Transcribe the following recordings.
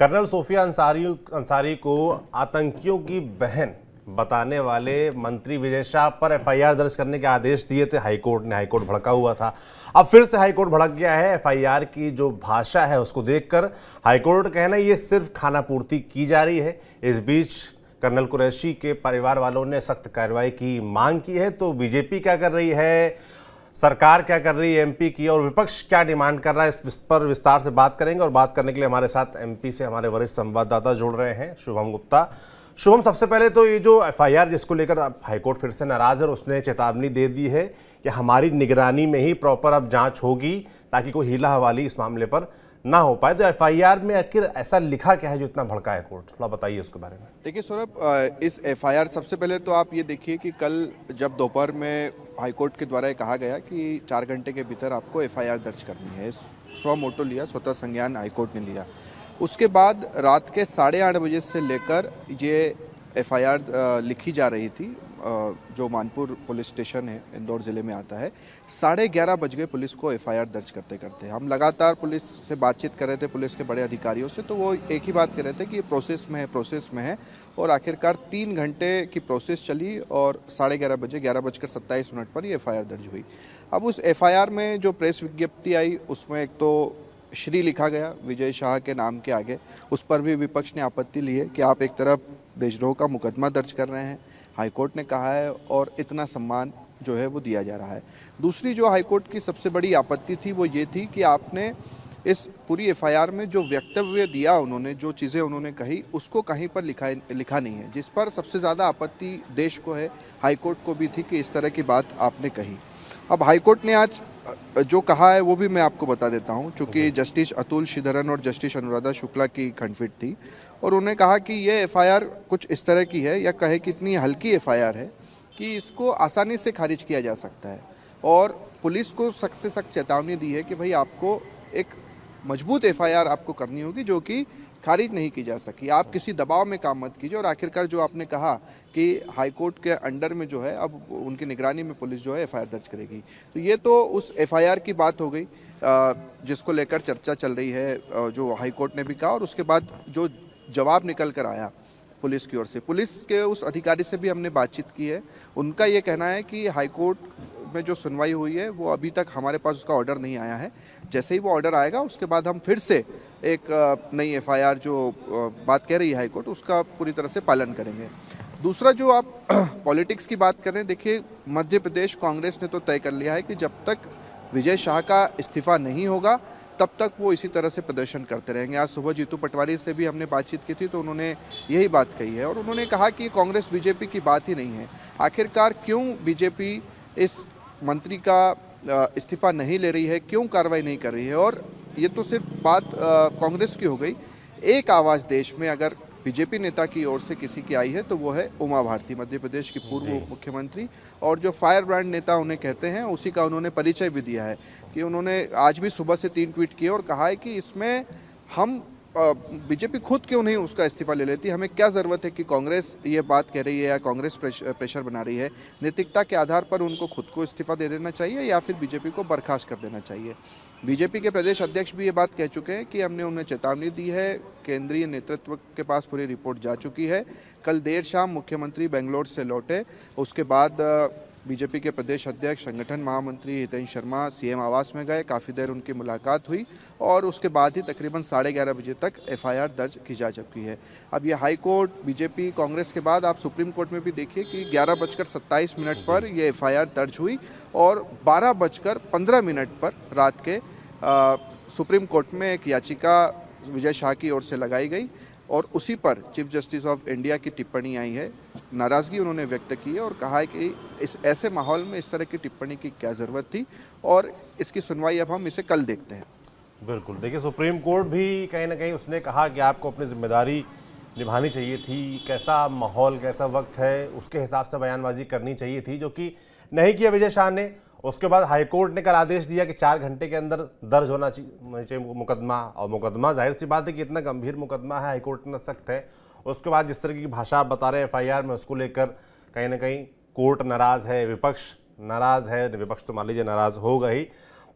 Colonel Sophia Ansari को आतंकियों की बहन बताने वाले मंत्री विजय शाह पर एफआईआर दर्ज करने के आदेश दिए थे हाईकोर्ट ने। हाईकोर्ट भड़का हुआ था, अब फिर से हाईकोर्ट भड़क गया है। एफआईआर की जो भाषा है उसको देखकर हाईकोर्ट का कहना है ये सिर्फ खानापूर्ति की जा रही है। इस बीच कर्नल कुरैशी के परिवार वालों ने सख्त कार्रवाई की मांग की है। तो बीजेपी क्या कर रही है, सरकार क्या कर रही है एमपी की, और विपक्ष क्या डिमांड कर रहा है, इस पर विस्तार से बात करेंगे। और बात करने के लिए हमारे साथ एमपी से हमारे वरिष्ठ संवाददाता जुड़ रहे हैं, शुभम गुप्ता। शुभम, सबसे पहले तो ये जो एफआईआर जिसको लेकर हाईकोर्ट फिर से नाराज है, उसने चेतावनी दे दी है कि हमारी निगरानी में ही प्रॉपर अब जांच होगी ताकि कोई हीला हवाली इस मामले पर ना हो पाए। तो एफआईआर में आखिर ऐसा लिखा क्या है जो इतना भड़का है कोर्ट, थोड़ा बताइए उसके बारे में। देखिए सौरभ, इस एफआईआर सबसे पहले तो आप ये देखिए कि कल जब दोपहर में हाईकोर्ट के द्वारा कहा गया कि 4 घंटे के भीतर आपको एफआईआर दर्ज करनी है, स्व मोटो लिया, स्वतः संज्ञान हाईकोर्ट ने लिया। उसके बाद रात के 8:30 बजे से लेकर ये एफआईआर लिखी जा रही थी, जो मानपुर पुलिस स्टेशन है, इंदौर ज़िले में आता है। 11:30 बज गए पुलिस को एफआईआर दर्ज करते करते। हम लगातार पुलिस से बातचीत कर रहे थे, पुलिस के बड़े अधिकारियों से, तो वो एक ही बात कह रहे थे कि ये प्रोसेस में है। और आखिरकार 3 घंटे की प्रोसेस चली और 11:30 बजे 11:27 पर ये एफआईआर दर्ज हुई। अब उस एफआईआर में जो प्रेस विज्ञप्ति आई उसमें एक तो श्री लिखा गया विजय शाह के नाम के आगे, उस पर भी विपक्ष ने आपत्ति ली है कि आप एक तरफ देशद्रोह का मुकदमा दर्ज कर रहे हैं, हाईकोर्ट ने कहा है, और इतना सम्मान जो है वो दिया जा रहा है। दूसरी जो हाईकोर्ट की सबसे बड़ी आपत्ति थी वो ये थी कि आपने इस पूरी एफआईआर में जो वक्तव्य दिया, उन्होंने जो चीज़ें उन्होंने कही, उसको कहीं पर लिखा नहीं है, जिस पर सबसे ज़्यादा आपत्ति देश को है, हाईकोर्ट को भी थी कि इस तरह की बात आपने कही। अब हाईकोर्ट ने आज जो कहा है वो भी मैं आपको बता देता हूं, चूँकि जस्टिस अतुल श्रीधरन और जस्टिस अनुराधा शुक्ला की खंडपीठ थी, और उन्होंने कहा कि ये एफआईआर कुछ इस तरह की है, या कहे कि इतनी हल्की एफआईआर है कि इसको आसानी से खारिज किया जा सकता है। और पुलिस को सख्त से सख्त चेतावनी दी है कि भाई आपको एक मजबूत एफआईआर आपको करनी होगी जो कि खारिज नहीं की जा सकी, आप किसी दबाव में काम मत कीजिए। और आखिरकार जो आपने कहा कि हाईकोर्ट के अंडर में जो है अब उनकी निगरानी में पुलिस जो है एफआईआर दर्ज करेगी, तो ये तो उस एफआईआर की बात हो गई जिसको लेकर चर्चा चल रही है, जो हाईकोर्ट ने भी कहा। और उसके बाद जो जवाब निकल कर आया पुलिस की ओर से, पुलिस के उस अधिकारी से भी हमने बातचीत की है, उनका ये कहना है कि हाईकोर्ट में जो सुनवाई हुई है वो अभी तक हमारे पास उसका ऑर्डर नहीं आया है, जैसे ही वो ऑर्डर आएगा उसके बाद हम फिर से एक नई एफआईआर जो बात कह रही है हाईकोर्ट, उसका पूरी तरह से पालन करेंगे। दूसरा जो आप पॉलिटिक्स की बात करें, देखिए मध्य प्रदेश कांग्रेस ने तो तय कर लिया है कि जब तक विजय शाह का इस्तीफा नहीं होगा तब तक वो इसी तरह से प्रदर्शन करते रहेंगे। आज सुबह जीतू पटवारी से भी हमने बातचीत की थी, तो उन्होंने यही बात कही है, और उन्होंने कहा कि कांग्रेस बीजेपी की बात ही नहीं है। आखिरकार क्यों बीजेपी इस मंत्री का इस्तीफा नहीं ले रही है, क्यों कार्रवाई नहीं कर रही है? और ये तो सिर्फ बात कांग्रेस की हो गई। एक आवाज़ देश में अगर बीजेपी नेता की ओर से किसी की आई है तो वो है उमा भारती, मध्य प्रदेश की पूर्व मुख्यमंत्री, और जो फायर ब्रांड नेता उन्हें कहते हैं, उसी का उन्होंने परिचय भी दिया है कि उन्होंने आज भी सुबह से 3 ट्वीट किए और कहा है कि इसमें हम बीजेपी खुद क्यों नहीं उसका इस्तीफा ले लेती, हमें क्या ज़रूरत है कि कांग्रेस ये बात कह रही है या कांग्रेस प्रेशर बना रही है। नैतिकता के आधार पर उनको खुद को इस्तीफा दे देना चाहिए या फिर बीजेपी को बर्खास्त कर देना चाहिए। बीजेपी के प्रदेश अध्यक्ष भी ये बात कह चुके हैं कि हमने उन्हें चेतावनी दी है, केंद्रीय नेतृत्व के पास पूरी रिपोर्ट जा चुकी है। कल देर शाम मुख्यमंत्री बेंगलोर से लौटे, उसके बाद बीजेपी के प्रदेश अध्यक्ष, संगठन महामंत्री हितेंद्र शर्मा सीएम आवास में गए, काफ़ी देर उनकी मुलाकात हुई, और उसके बाद ही तकरीबन 11:30 बजे तक एफआईआर दर्ज की जा चुकी है। अब ये हाई कोर्ट, बीजेपी, कांग्रेस के बाद आप सुप्रीम कोर्ट में भी देखिए कि 11:27 पर ये एफआईआर दर्ज हुई, और 12:15 पर रात के सुप्रीम कोर्ट में एक याचिका विजय शाह की ओर से लगाई गई, और उसी पर चीफ जस्टिस ऑफ इंडिया की टिप्पणी आई है। नाराज़गी उन्होंने व्यक्त की है और कहा है कि इस ऐसे माहौल में इस तरह की टिप्पणी की क्या ज़रूरत थी, और इसकी सुनवाई अब हम इसे कल देखते हैं। बिल्कुल, देखिए सुप्रीम कोर्ट भी कहीं ना कहीं उसने कहा कि आपको अपनी जिम्मेदारी निभानी चाहिए थी, कैसा माहौल कैसा वक्त है उसके हिसाब से बयानबाजी करनी चाहिए थी, जो कि नहीं किया विजय शाह ने। उसके बाद हाईकोर्ट ने कल आदेश दिया कि 4 घंटे के अंदर दर्ज होना चाहिए मुकदमा, और मुकदमा जाहिर सी बात है कि इतना गंभीर मुकदमा है, हाईकोर्ट ने सख्त है। उसके बाद जिस तरह की भाषा आप बता रहे हैं एफआईआर में, उसको लेकर कहीं ना कहीं कोर्ट नाराज़ है, विपक्ष नाराज़ है, विपक्ष तो मान लीजिए नाराज़ होगा ही।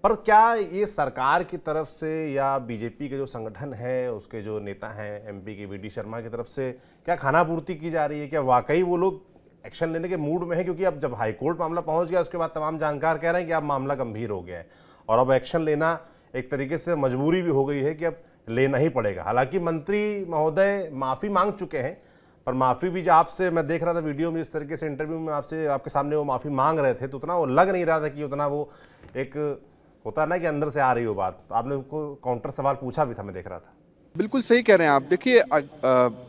पर क्या ये सरकार की तरफ से या बीजेपी के जो संगठन है, उसके जो नेता हैं एमपी के वीडी शर्मा की तरफ से क्या खानापूर्ति की जा रही है? क्या वाकई वो लोग एक्शन लेने के मूड में है? क्योंकि अब जब हाईकोर्ट मामला पहुंच गया उसके बाद तमाम जानकार कह रहे हैं कि अब मामला गंभीर हो गया है और अब एक्शन लेना एक तरीके से मजबूरी भी हो गई है कि अब लेना ही पड़ेगा। हालांकि मंत्री महोदय माफ़ी मांग चुके हैं, पर माफ़ी भी जो आपसे मैं देख रहा था वीडियो में, इस तरीके से इंटरव्यू में आपसे आपके सामने वो माफ़ी मांग रहे थे, तो उतना वो लग नहीं रहा था कि उतना वो एक होता है ना कि अंदर से आ रही हो बात। आपने उनको काउंटर सवाल पूछा भी था, मैं देख रहा था। बिल्कुल सही कह रहे हैं आप। देखिए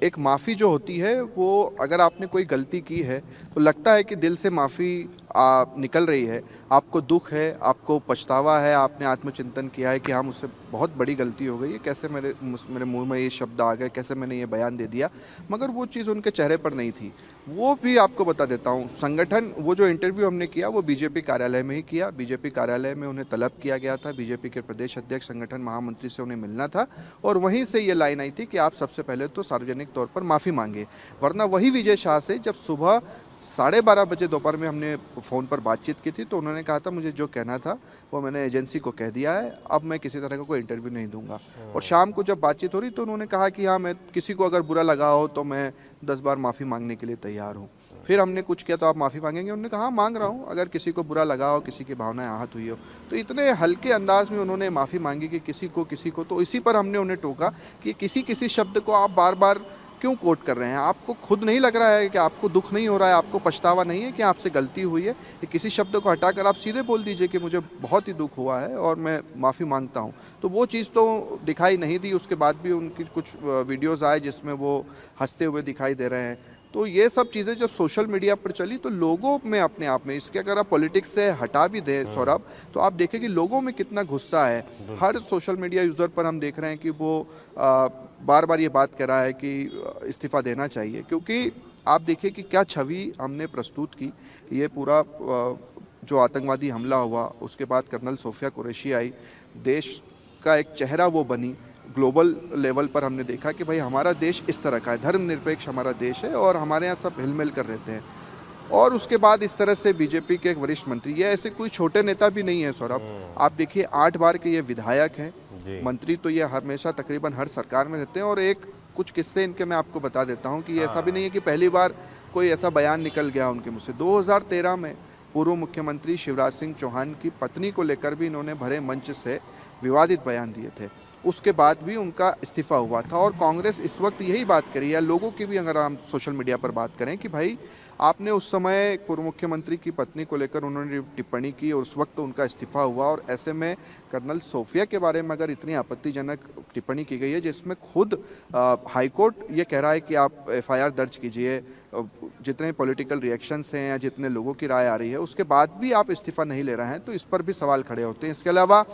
एक माफ़ी जो होती है वो अगर आपने कोई गलती की है तो लगता है कि दिल से माफ़ी निकल रही है, आपको दुख है, आपको पछतावा है, आपने आत्मचिंतन किया है कि हाँ मुझसे बहुत बड़ी गलती हो गई है, कैसे मेरे मुंह में ये शब्द आ गए, कैसे मैंने ये बयान दे दिया, मगर वो चीज़ उनके चेहरे पर नहीं थी। वो भी आपको बता देता हूँ, संगठन वो जो इंटरव्यू हमने किया वो बीजेपी कार्यालय में ही किया। बीजेपी कार्यालय में उन्हें तलब किया गया था, बीजेपी के प्रदेश अध्यक्ष संगठन महामंत्री से उन्हें मिलना था और वहीं से ये लाइन आई थी कि आप सबसे पहले तो सार्वजनिक तौर पर माफ़ी मांगे, वरना वही विजय शाह से जब सुबह 12:30 बजे दोपहर में हमने फ़ोन पर बातचीत की थी तो उन्होंने कहा था मुझे जो कहना था वो मैंने एजेंसी को कह दिया है, अब मैं किसी तरह का कोई इंटरव्यू नहीं दूंगा। और शाम को जब बातचीत हो रही तो उन्होंने कहा कि हाँ मैं किसी को अगर बुरा लगा हो तो मैं 10 बार माफ़ी मांगने के लिए तैयार हूँ। फिर हमने कुछ किया तो आप माफ़ी मांगेंगे? उन्होंने कहा हाँ मांग रहा हूँ, अगर किसी को बुरा लगा हो, किसी की भावनाएं आहत हुई हो। तो इतने हल्के अंदाज में उन्होंने माफ़ी मांगी कि किसी को तो इसी पर हमने उन्हें टोका कि किसी शब्द को आप बार बार क्यों कोट कर रहे हैं? आपको खुद नहीं लग रहा है कि आपको दुख नहीं हो रहा है, आपको पछतावा नहीं है कि आपसे गलती हुई है? कि किसी शब्द को हटाकर आप सीधे बोल दीजिए कि मुझे बहुत ही दुख हुआ है और मैं माफ़ी मांगता हूं। तो वो चीज़ तो दिखाई नहीं दी। उसके बाद भी उनकी कुछ वीडियोस आए जिसमें वो हंसते हुए दिखाई दे रहे हैं। तो ये सब चीज़ें जब सोशल मीडिया पर चली तो लोगों में अपने आप में, इसके अगर आप पॉलिटिक्स से हटा भी दें सौरभ, तो आप देखें कि लोगों में कितना गुस्सा है। हर सोशल मीडिया यूज़र पर हम देख रहे हैं कि वो बार बार ये बात कह रहा है कि इस्तीफ़ा देना चाहिए। क्योंकि आप देखिए कि क्या छवि हमने प्रस्तुत की। ये पूरा जो आतंकवादी हमला हुआ उसके बाद कर्नल सोफिया कुरैशी आई, देश का एक चेहरा वो बनी। ग्लोबल लेवल पर हमने देखा कि भाई हमारा देश इस तरह का है, धर्मनिरपेक्ष हमारा देश है और हमारे यहाँ सब हिल-मिल कर रहते हैं। और उसके बाद इस तरह से बीजेपी के एक वरिष्ठ मंत्री, ये ऐसे कोई छोटे नेता भी नहीं है सौरभ। आप देखिए 8 बार के ये विधायक हैं, मंत्री तो ये हमेशा तकरीबन हर सरकार में रहते हैं। और एक कुछ किस्से इनके मैं आपको बता देता हूँ कि ऐसा भी नहीं है कि पहली बार कोई ऐसा बयान निकल गया उनके मुँह से। 2013 में पूर्व मुख्यमंत्री शिवराज सिंह चौहान की पत्नी को लेकर भी इन्होंने भरे मंच से विवादित बयान दिए थे। उसके बाद भी उनका इस्तीफा हुआ था। और कांग्रेस इस वक्त यही बात करी है, लोगों की भी अगर हम सोशल मीडिया पर बात करें कि भाई आपने उस समय पूर्व मुख्यमंत्री की पत्नी को लेकर उन्होंने टिप्पणी की और उस वक्त उनका इस्तीफा हुआ। और ऐसे में कर्नल सोफिया के बारे में अगर इतनी आपत्तिजनक टिप्पणी की गई है जिसमें खुद हाईकोर्ट ये कह रहा है कि आप FIR दर्ज कीजिए, जितने पॉलिटिकल रिएक्शंस हैं या जितने लोगों की राय आ रही है उसके बाद भी आप इस्तीफा नहीं ले रहे हैं, तो इस पर भी सवाल खड़े होते हैं। इसके अलावा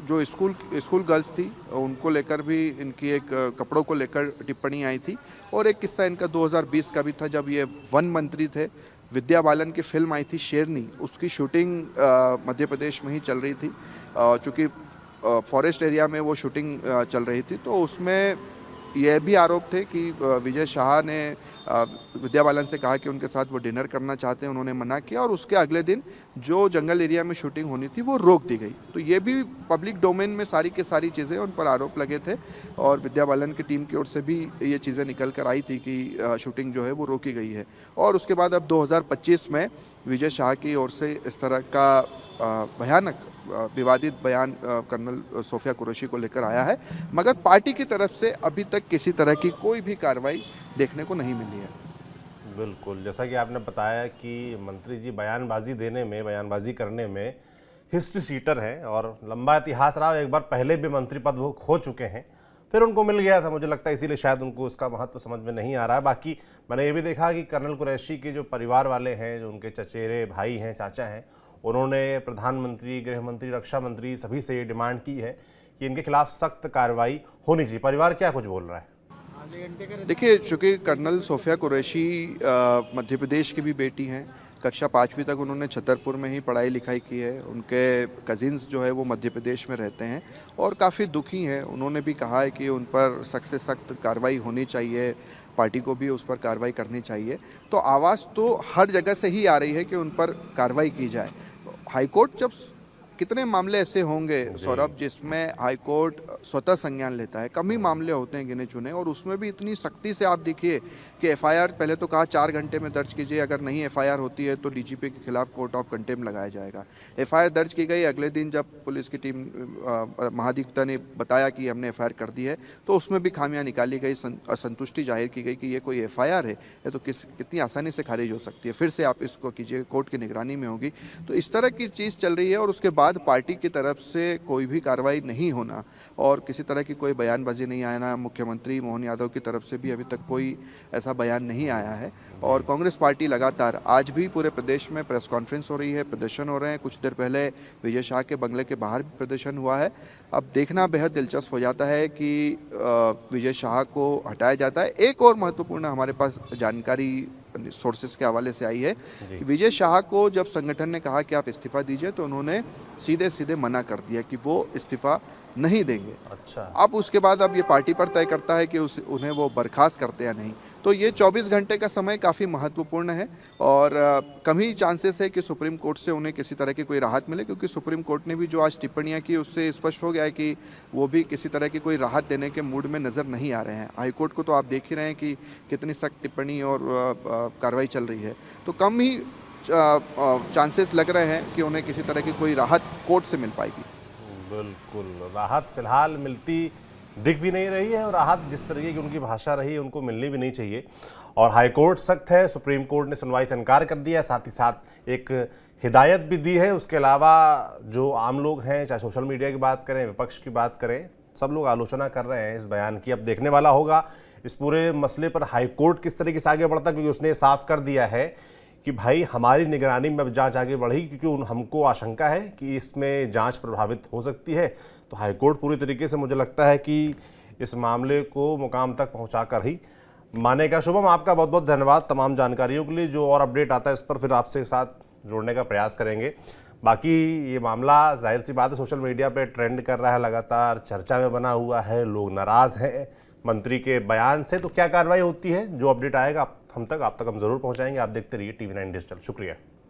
जो स्कूल गर्ल्स थी उनको लेकर भी इनकी एक कपड़ों को लेकर टिप्पणी आई थी। और एक किस्सा इनका 2020 का भी था जब ये वन मंत्री थे। विद्या बालन की फिल्म आई थी शेरनी, उसकी शूटिंग मध्य प्रदेश में ही चल रही थी। चूँकि फॉरेस्ट एरिया में वो शूटिंग चल रही थी तो उसमें यह भी आरोप थे कि विजय शाह ने विद्या बालन से कहा कि उनके साथ वो डिनर करना चाहते हैं, उन्होंने मना किया और उसके अगले दिन जो जंगल एरिया में शूटिंग होनी थी वो रोक दी गई। तो ये भी पब्लिक डोमेन में सारी की सारी चीज़ें उन पर आरोप लगे थे और विद्या बालन की टीम की ओर से भी ये चीज़ें निकल कर आई थी कि शूटिंग जो है वो रोकी गई है। और उसके बाद अब 2025 में विजय शाह की ओर से इस तरह का भयानक विवादित बयान कर्नल सोफिया कुरैशी को लेकर आया है, मगर पार्टी की तरफ से अभी तक किसी तरह की कोई भी कार्रवाई देखने को नहीं मिली है। बिल्कुल, जैसा कि आपने बताया कि मंत्री जी बयानबाजी करने में हिस्ट्री सीटर हैं और लंबा इतिहास रहा। एक बार पहले भी मंत्री पद वो खो चुके हैं, फिर उनको मिल गया था, मुझे लगता है इसीलिए शायद उनको इसका महत्व समझ में नहीं आ रहा है। बाकी मैंने ये भी देखा कि कर्नल कुरैशी के जो परिवार वाले हैं, जो उनके चचेरे भाई हैं, चाचा हैं, उन्होंने प्रधानमंत्री, गृह मंत्री, रक्षा मंत्री सभी से ये डिमांड की है कि इनके खिलाफ सख्त कार्रवाई होनी चाहिए। परिवार क्या कुछ बोल रहा है? देखिए, चूँकि कर्नल सोफिया कुरैशी मध्य प्रदेश की भी बेटी हैं, कक्षा 5वीं तक उन्होंने छतरपुर में ही पढ़ाई लिखाई की है। उनके कजिन्स जो है वो मध्य प्रदेश में रहते हैं और काफ़ी दुखी हैं। उन्होंने भी कहा है कि उन पर सख्त से सख्त कार्रवाई होनी चाहिए, पार्टी को भी उस पर कार्रवाई करनी चाहिए। तो आवाज़ तो हर जगह से ही आ रही है कि उन पर कार्रवाई की जाए। हाईकोर्ट जब कितने मामले ऐसे होंगे सौरभ जिसमें हाईकोर्ट स्वतः संज्ञान लेता है? कम ही मामले होते हैं गिने चुने, और उसमें भी इतनी सख्ती से आप देखिए कि एफआईआर पहले तो कहा 4 घंटे में दर्ज कीजिए, अगर नहीं एफआईआर होती है तो डीजीपी के खिलाफ कोर्ट ऑफ कंटेम्प्ट लगाया जाएगा। एफआईआर दर्ज की गई, अगले दिन जब पुलिस की टीम महाधिवक्ता ने बताया कि हमने एफआईआर कर दी है, तो उसमें भी खामियां निकाली गई, असंतुष्टि जाहिर की गई कि ये कोई एफआईआर है, ये तो कितनी आसानी से खारिज हो सकती है, फिर से आप इसको कीजिए, कोर्ट की निगरानी में होगी। तो इस तरह की चीज़ चल रही है, और उसके बाद पार्टी की तरफ से कोई भी कार्रवाई नहीं होना और किसी तरह की कोई बयानबाजी नहीं आना, मुख्यमंत्री मोहन यादव की तरफ से भी अभी तक कोई ऐसा बयान नहीं आया है। और कांग्रेस पार्टी लगातार, आज भी पूरे प्रदेश में प्रेस कॉन्फ्रेंस हो रही है, प्रदर्शन हो रहे हैं, कुछ देर पहले विजय शाह के बंगले के बाहर भी प्रदर्शन हुआ है। अब देखना बेहद दिलचस्प हो जाता है कि विजय शाह को हटाया जाता है। एक और महत्वपूर्ण हमारे पास जानकारी सोर्सेस के हवाले से आई है कि विजय शाह को जब संगठन ने कहा कि आप इस्तीफा दीजिए, तो उन्होंने सीधे सीधे मना कर दिया कि वो इस्तीफा नहीं देंगे। अच्छा। अब उसके बाद अब ये पार्टी पर तय करता है कि उन्हें वो बर्खास्त करते या नहीं। तो ये 24 घंटे का समय काफ़ी महत्वपूर्ण है, और कम ही चांसेस है कि सुप्रीम कोर्ट से उन्हें किसी तरह की कोई राहत मिले, क्योंकि सुप्रीम कोर्ट ने भी जो आज टिप्पणियां की उससे स्पष्ट हो गया है कि वो भी किसी तरह की कोई राहत देने के मूड में नज़र नहीं आ रहे हैं। हाईकोर्ट को तो आप देख ही रहे हैं कि कितनी सख्त टिप्पणी और कार्रवाई चल रही है। तो कम ही चांसेस लग रहे हैं कि उन्हें किसी तरह की कोई राहत कोर्ट से मिल पाएगी। बिल्कुल, राहत फिलहाल मिलती दिख भी नहीं रही है, और राहत जिस तरीके की उनकी भाषा रही उनको मिलनी भी नहीं चाहिए। और हाईकोर्ट सख्त है, सुप्रीम कोर्ट ने सुनवाई से इनकार कर दिया है, साथ ही साथ एक हिदायत भी दी है। उसके अलावा जो आम लोग हैं, चाहे सोशल मीडिया की बात करें, विपक्ष की बात करें, सब लोग आलोचना कर रहे हैं इस बयान की। अब देखने वाला होगा इस पूरे मसले पर हाईकोर्ट किस तरीके से आगे बढ़ता, क्योंकि उसने साफ कर दिया है कि भाई हमारी निगरानी में अब जांच आगे बढ़ेगी, क्योंकि हमको आशंका है कि इसमें जांच प्रभावित हो सकती है। तो हाईकोर्ट पूरी तरीके से मुझे लगता है कि इस मामले को मुकाम तक पहुंचाकर ही मानेगा। शुभम, आपका बहुत बहुत धन्यवाद तमाम जानकारियों के लिए। जो और अपडेट आता है इस पर फिर आपसे साथ जोड़ने का प्रयास करेंगे। बाकी ये मामला जाहिर सी बात है सोशल मीडिया पे ट्रेंड कर रहा है, लगातार चर्चा में बना हुआ है, लोग नाराज़ हैं मंत्री के बयान से। तो क्या कार्रवाई होती है, जो अपडेट आएगा आप तक हम जरूर पहुंचाएंगे। आप देखते रहिए TV9 डिजिटल। शुक्रिया।